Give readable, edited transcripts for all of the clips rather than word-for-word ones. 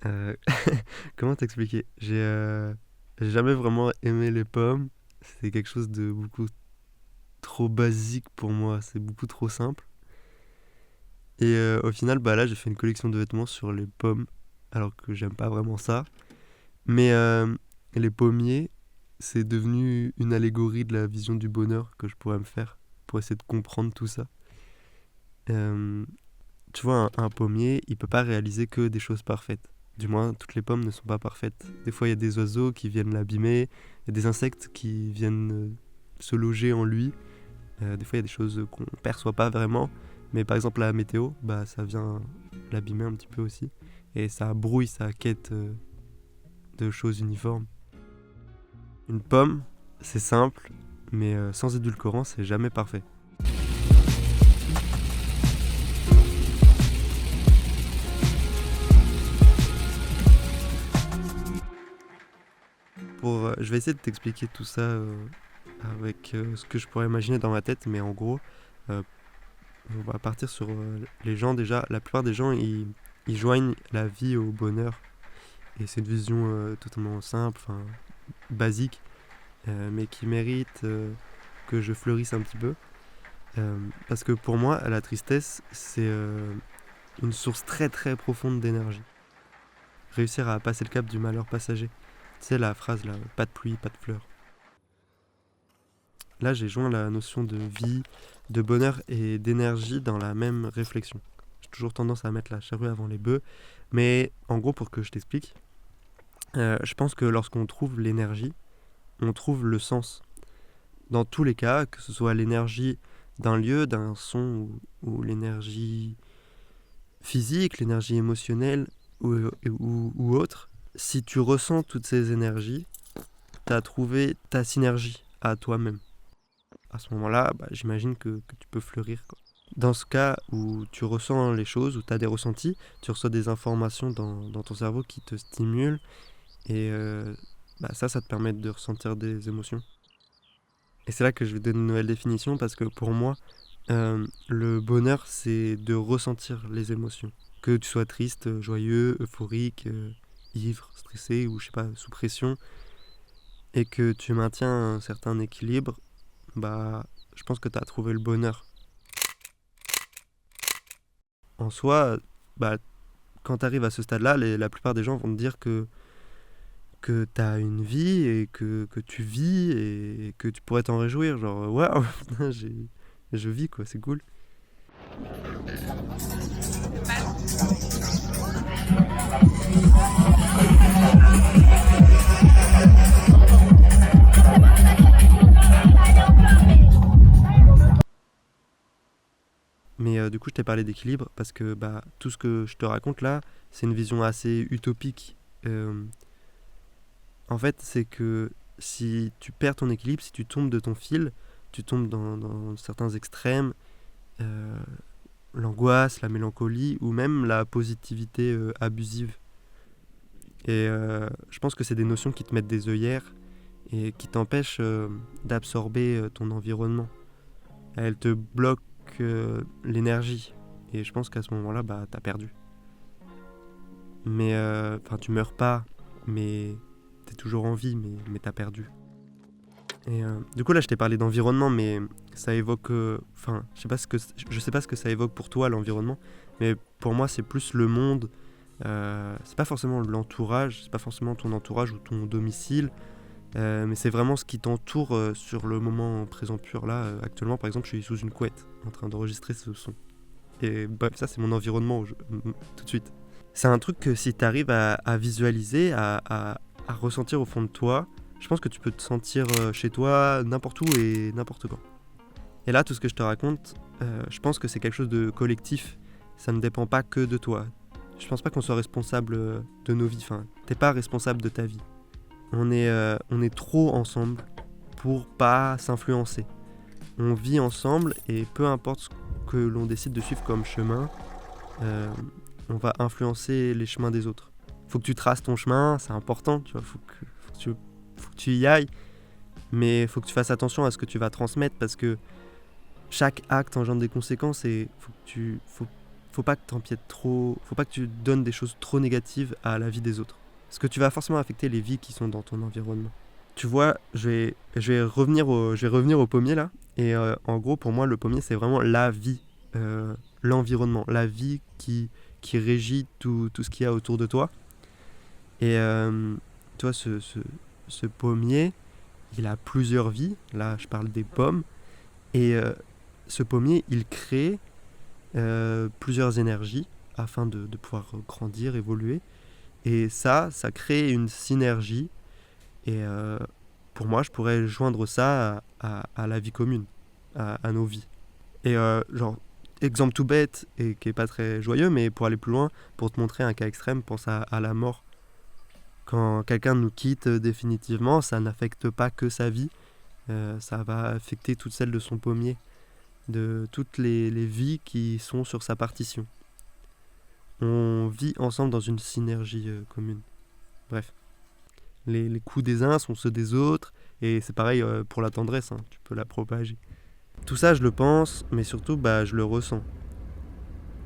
Heu, comment t'expliquer? J'ai jamais vraiment aimé les pommes. C'est quelque chose de beaucoup trop basique pour moi, c'est beaucoup trop simple et au final, bah, là, j'ai fait une collection de vêtements sur les pommes, alors que j'aime pas vraiment ça. Mais les pommiers, c'est devenu une allégorie de la vision du bonheur que je pourrais me faire pour essayer de comprendre tout ça. Hem, Tu vois, un pommier, il peut pas réaliser que des choses parfaites. Du moins, toutes les pommes ne sont pas parfaites. Des fois, il y a des oiseaux qui viennent l'abîmer, il y a des insectes qui viennent se loger en lui. Des fois, il y a des choses qu'on perçoit pas vraiment. Mais par exemple, la météo, bah, ça vient l'abîmer un petit peu aussi. Et ça brouille sa quête de choses uniformes. Une pomme, c'est simple, mais sans édulcorant, c'est jamais parfait. Je vais essayer de t'expliquer tout ça avec ce que je pourrais imaginer dans ma tête, mais en gros, euh, on va partir sur les gens déjà. La plupart des gens, ils joignent la vie au bonheur. Et c'est une vision totalement simple, enfin basique, mais qui mérite que je fleurisse un petit peu. Parce que pour moi, la tristesse, c'est une source très très profonde d'énergie. Réussir à passer le cap du malheur passager. Tu sais, la phrase là, pas de pluie, pas de fleurs. Là, j'ai joint la notion de vie, de bonheur et d'énergie dans la même réflexion. J'ai toujours tendance à mettre la charrue avant les bœufs, mais en gros, pour que je t'explique, je pense que lorsqu'on trouve l'énergie, on trouve le sens. Dans tous les cas, que ce soit l'énergie d'un lieu, d'un son ou l'énergie physique, l'énergie émotionnelle ou autre, si tu ressens toutes ces énergies, tu as trouvé ta synergie à toi-même. À ce moment-là, bah, j'imagine que tu peux fleurir, quoi. Dans ce cas où tu ressens les choses, où tu as des ressentis, tu reçois des informations dans ton cerveau qui te stimulent et bah, ça te permet de ressentir des émotions. Et c'est là que je vais donner une nouvelle définition parce que pour moi, le bonheur, c'est de ressentir les émotions. Que tu sois triste, joyeux, euphorique, ivre, stressé ou je sais pas, sous pression, et que tu maintiens un certain équilibre, bah, je pense que tu as trouvé le bonheur. En soi, bah, quand tu arrives à ce stade-là, la plupart des gens vont te dire que tu as une vie et que tu vis et que tu pourrais t'en réjouir. Genre, waouh, putain, je vis quoi, c'est cool. Mais du coup, je t'ai parlé d'équilibre parce que bah, tout ce que je te raconte là, c'est une vision assez utopique. Euh, En fait, c'est que si tu perds ton équilibre, si tu tombes de ton fil, tu tombes dans certains extrêmes, euh, l'angoisse, la mélancolie ou même la positivité abusive. Et je pense que c'est des notions qui te mettent des œillères et qui t'empêchent d'absorber ton environnement. Elles te bloquent l'énergie. Et je pense qu'à ce moment-là, bah, t'as perdu. Mais, enfin, tu meurs pas, mais t'es toujours en vie, mais t'as perdu. Et du coup là je t'ai parlé d'environnement, mais ça évoque, enfin je sais pas ce que ça évoque pour toi l'environnement, mais pour moi c'est plus le monde. C'est pas forcément l'entourage, c'est pas forcément ton entourage ou ton domicile, mais c'est vraiment ce qui t'entoure sur le moment présent pur. Là actuellement par exemple je suis sous une couette en train d'enregistrer ce son. Et bref ça c'est mon environnement tout de suite. C'est un truc que si tu arrives à visualiser, à ressentir au fond de toi, je pense que tu peux te sentir chez toi n'importe où et n'importe quand. Et là, tout ce que je te raconte, je pense que c'est quelque chose de collectif. Ça ne dépend pas que de toi. Je pense pas qu'on soit responsable de nos vies. Enfin, t'es pas responsable de ta vie. On est trop ensemble pour pas s'influencer. On vit ensemble et peu importe ce que l'on décide de suivre comme chemin, euh, on va influencer les chemins des autres. Faut que tu traces ton chemin, c'est important, tu vois, faut que tu y ailles, mais faut que tu fasses attention à ce que tu vas transmettre parce que chaque acte engendre des conséquences et faut faut pas que t'empiètes trop, faut pas que tu donnes des choses trop négatives à la vie des autres. Parce que tu vas forcément affecter les vies qui sont dans ton environnement. Tu vois, je vais revenir au pommier là. Et en gros, pour moi, le pommier, c'est vraiment la vie, l'environnement, la vie qui régit tout ce qu'il y a autour de toi. Et tu vois, ce pommier, il a plusieurs vies. Là, je parle des pommes. Et ce pommier, il crée plusieurs énergies afin de pouvoir grandir, évoluer. Et ça crée une synergie. Et pour moi, je pourrais joindre ça à la vie commune, à nos vies. Et genre, exemple tout bête et qui est pas très joyeux, mais pour aller plus loin, pour te montrer un cas extrême, pense à la mort. Quand quelqu'un nous quitte définitivement, ça n'affecte pas que sa vie, ça va affecter toute celle de son pommier, de toutes les vies qui sont sur sa partition. On vit ensemble dans une synergie commune. Bref. Les coups des uns sont ceux des autres, et c'est pareil pour la tendresse, hein, tu peux la propager. Tout ça, je le pense, mais surtout, je le ressens.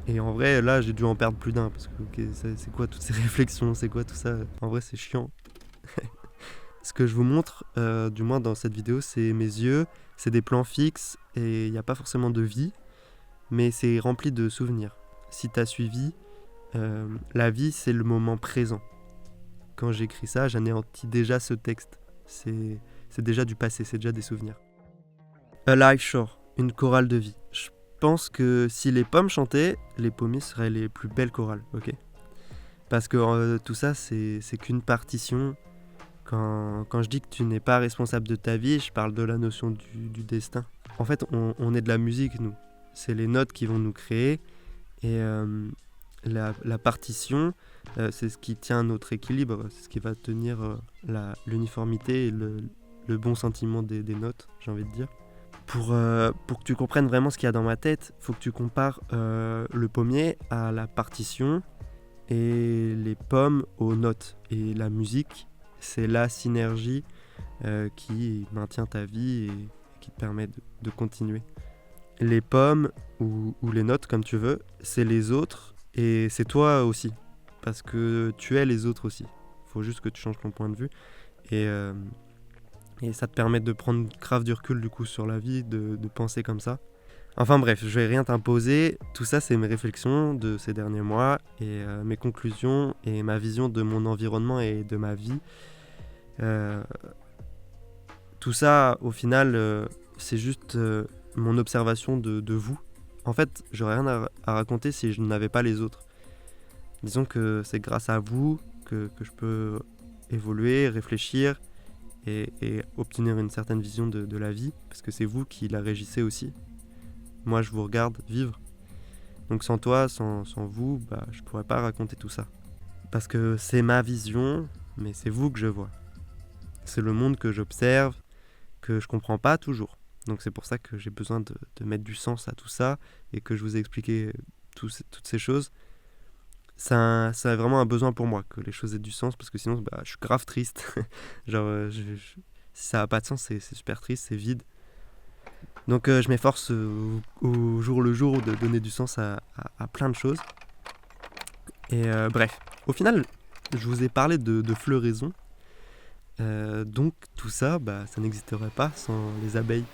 Et en vrai, là, j'ai dû en perdre plus d'un, parce que c'est quoi toutes ces réflexions, c'est quoi tout ça? En vrai, c'est chiant. Ce que je vous montre, du moins dans cette vidéo, c'est mes yeux, c'est des plans fixes, et il n'y a pas forcément de vie, mais c'est rempli de souvenirs. Si tu as suivi, la vie, c'est le moment présent. Quand j'écris ça, j'anéantis déjà ce texte. C'est déjà du passé, c'est déjà des souvenirs. A Life Shore, une chorale de vie. Je pense que si les pommes chantaient, les pommiers seraient les plus belles chorales, ok? Parce que tout ça, c'est qu'une partition. Quand je dis que tu n'es pas responsable de ta vie, je parle de la notion du destin. En fait, on est de la musique, nous. C'est les notes qui vont nous créer. Et la partition, c'est ce qui tient notre équilibre. C'est ce qui va tenir l'uniformité et le bon sentiment des notes, j'ai envie de dire. Pour que tu comprennes vraiment ce qu'il y a dans ma tête, il faut que tu compares le pommier à la partition et les pommes aux notes. Et la musique, c'est la synergie qui maintient ta vie et qui te permet de continuer. Les pommes ou les notes, comme tu veux, c'est les autres et c'est toi aussi. Parce que tu es les autres aussi. Il faut juste que tu changes ton point de vue. Et ça te permet de prendre grave du recul du coup sur la vie, de penser comme ça. Enfin bref, je vais rien t'imposer. Tout ça, c'est mes réflexions de ces derniers mois et mes conclusions et ma vision de mon environnement et de ma vie. Tout ça, au final, c'est juste mon observation de vous. En fait, j'aurais rien à raconter si je n'avais pas les autres. Disons que c'est grâce à vous que je peux évoluer, réfléchir et obtenir une certaine vision de la vie, parce que c'est vous qui la régissez aussi. Moi, je vous regarde vivre. Donc sans toi, sans vous, je pourrais pas raconter tout ça. Parce que c'est ma vision, mais c'est vous que je vois. C'est le monde que j'observe, que je comprends pas toujours. Donc c'est pour ça que j'ai besoin de mettre du sens à tout ça et que je vous ai expliqué toutes ces choses. Ça a vraiment un besoin pour moi, que les choses aient du sens, parce que sinon je suis grave triste. Genre, si ça n'a pas de sens, c'est super triste, c'est vide. Donc je m'efforce au jour le jour de donner du sens à plein de choses. Et bref, au final, je vous ai parlé de floraison. Donc tout ça, ça n'existerait pas sans les abeilles.